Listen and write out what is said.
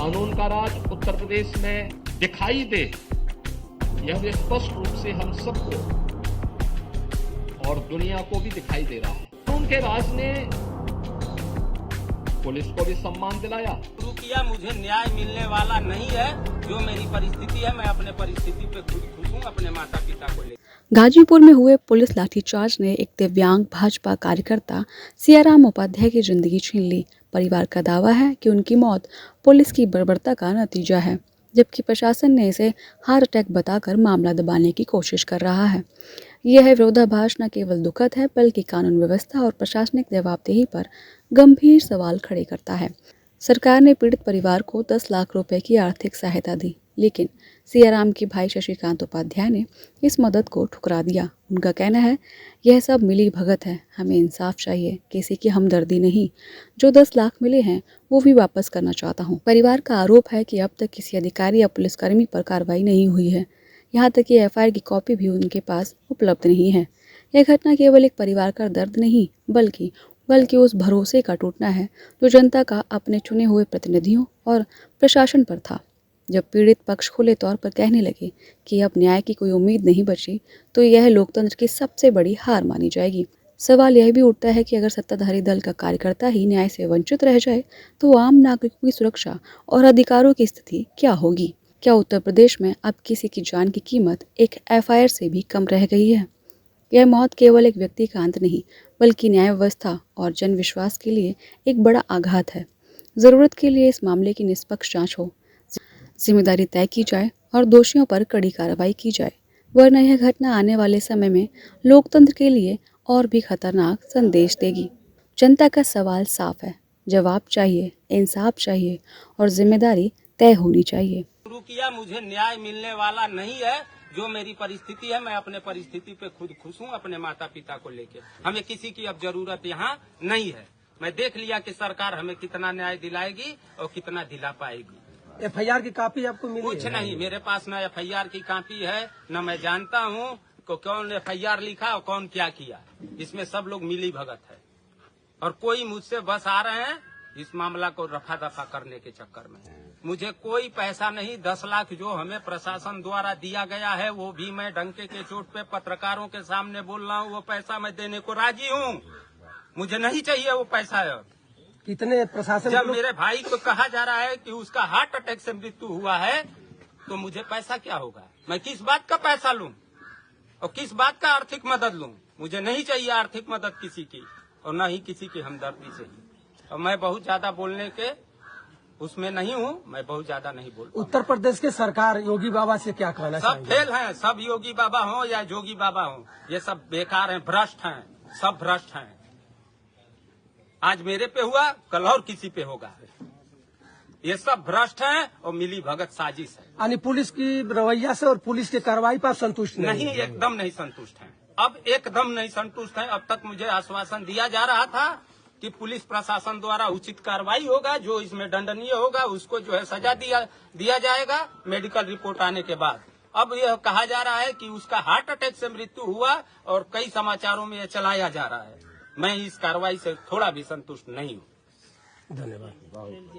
कानून का राज उत्तर प्रदेश में दिखाई दे, यह स्पष्ट रूप से हम सबको और दुनिया को भी दिखाई दे रहा है। कानून के राज ने पुलिस को भी सम्मान दिलाया। शुरू किया, मुझे न्याय मिलने वाला नहीं है। जो मेरी परिस्थिति है, मैं अपने परिस्थिति पे खुद खुश हूँ, अपने माता पिता को लेकर। गाजीपुर में हुए पुलिस लाठीचार्ज ने एक दिव्यांग भाजपा कार्यकर्ता सियाराम उपाध्याय की जिंदगी छीन ली। परिवार का दावा है कि उनकी मौत पुलिस की बर्बरता का नतीजा है, जबकि प्रशासन ने इसे हार्ट अटैक बताकर मामला दबाने की कोशिश कर रहा है। यह विरोधाभास न केवल दुखद है, बल्कि कानून व्यवस्था और प्रशासनिक जवाबदेही पर गंभीर सवाल खड़े करता है। सरकार ने पीड़ित परिवार को 10 लाख रुपए की आर्थिक सहायता दी, लेकिन सियाराम के भाई शशिकांत उपाध्याय ने इस मदद को ठुकरा दिया। उनका कहना है, यह सब मिली भगत है, हमें इंसाफ चाहिए, किसी की हमदर्दी नहीं। जो 10 लाख मिले हैं वो भी वापस करना चाहता हूँ। परिवार का आरोप है कि अब तक किसी अधिकारी या पुलिसकर्मी पर कार्रवाई नहीं हुई है। यहाँ तक कि एफआईआर की कॉपी भी उनके पास उपलब्ध नहीं है। यह घटना केवल एक परिवार का दर्द नहीं, बल्कि उस भरोसे का टूटना है जो जनता का अपने चुने हुए प्रतिनिधियों और प्रशासन पर था। जब पीड़ित पक्ष खुले तौर पर कहने लगे कि अब न्याय की कोई उम्मीद नहीं बची, तो यह लोकतंत्र की सबसे बड़ी हार मानी जाएगी। सवाल यह भी उठता है कि अगर सत्ताधारी दल का कार्यकर्ता ही न्याय से वंचित रह जाए, तो आम नागरिकों की सुरक्षा और अधिकारों की स्थिति क्या होगी? क्या उत्तर प्रदेश में अब किसी की जान की कीमत एक एफआईआर से भी कम रह गई है? यह मौत केवल एक व्यक्ति का अंत नहीं, बल्कि न्याय व्यवस्था और जन विश्वास के लिए एक बड़ा आघात है। जरूरत के लिए इस मामले की निष्पक्ष जांच हो, जिम्मेदारी तय की जाए और दोषियों पर कड़ी कार्रवाई की जाए, वरना यह घटना आने वाले समय में लोकतंत्र के लिए और भी खतरनाक संदेश देगी। जनता का सवाल साफ है, जवाब चाहिए, इंसाफ चाहिए और जिम्मेदारी तय होनी चाहिए। शुरू किया, मुझे न्याय मिलने वाला नहीं है। जो मेरी परिस्थिति है, मैं अपने परिस्थिति पे खुद खुश हूँ, अपने माता पिता को लेकर। हमें किसी की अब जरूरत यहाँ नहीं है। मैं देख लिया कि सरकार हमें कितना न्याय दिलाएगी और कितना दिला पाएगी। एफआईआर की कॉपी आपको मिली? कुछ नहीं, मेरे पास न एफआईआर की कॉपी है, न मैं जानता हूँ को कौन एफआईआर लिखा और कौन क्या किया। इसमें सब लोग मिली भगत है और कोई मुझसे बस आ रहे हैं इस मामला को रफा दफा करने के चक्कर में। मुझे कोई पैसा नहीं, 10 लाख जो हमें प्रशासन द्वारा दिया गया है, वो भी मैं डंके के चोट पे पत्रकारों के सामने बोल रहा हूँ, वो पैसा मैं देने को राजी हूँ। मुझे नहीं चाहिए वो पैसा। कितने प्रशासन? जब मेरे भाई को कहा जा रहा है कि उसका हार्ट अटैक से मृत्यु हुआ है, तो मुझे पैसा क्या होगा? मैं किस बात का पैसा लूं और किस बात का आर्थिक मदद लूं? मुझे नहीं चाहिए आर्थिक मदद किसी की और न ही किसी की हमदर्दी चाहिए। और मैं बहुत ज्यादा बोलने के उसमें नहीं हूँ, मैं बहुत ज्यादा नहीं बोल। उत्तर प्रदेश के सरकार योगी बाबा से क्या कहना सब फेल हैं, सब योगी बाबा हो या जोगी बाबा हो, ये सब बेकार हैं, भ्रष्ट हैं, सब भ्रष्ट हैं। आज मेरे पे हुआ, कल और किसी पे होगा। ये सब भ्रष्ट हैं और मिली भगत साजिश है। यानी पुलिस की रवैया से और पुलिस की कार्रवाई पर संतुष्ट नहीं, एकदम नहीं संतुष्ट हैं। अब एकदम नहीं संतुष्ट हैं। अब तक मुझे आश्वासन दिया जा रहा था कि पुलिस प्रशासन द्वारा उचित कार्रवाई होगा, जो इसमें दंडनीय होगा उसको जो है सजा दिया जाएगा मेडिकल रिपोर्ट आने के बाद। अब यह कहा जा रहा है कि उसका हार्ट अटैक से मृत्यु हुआ और कई समाचारों में यह चलाया जा रहा है। मैं इस कार्रवाई से थोड़ा भी संतुष्ट नहीं हूँ। धन्यवाद।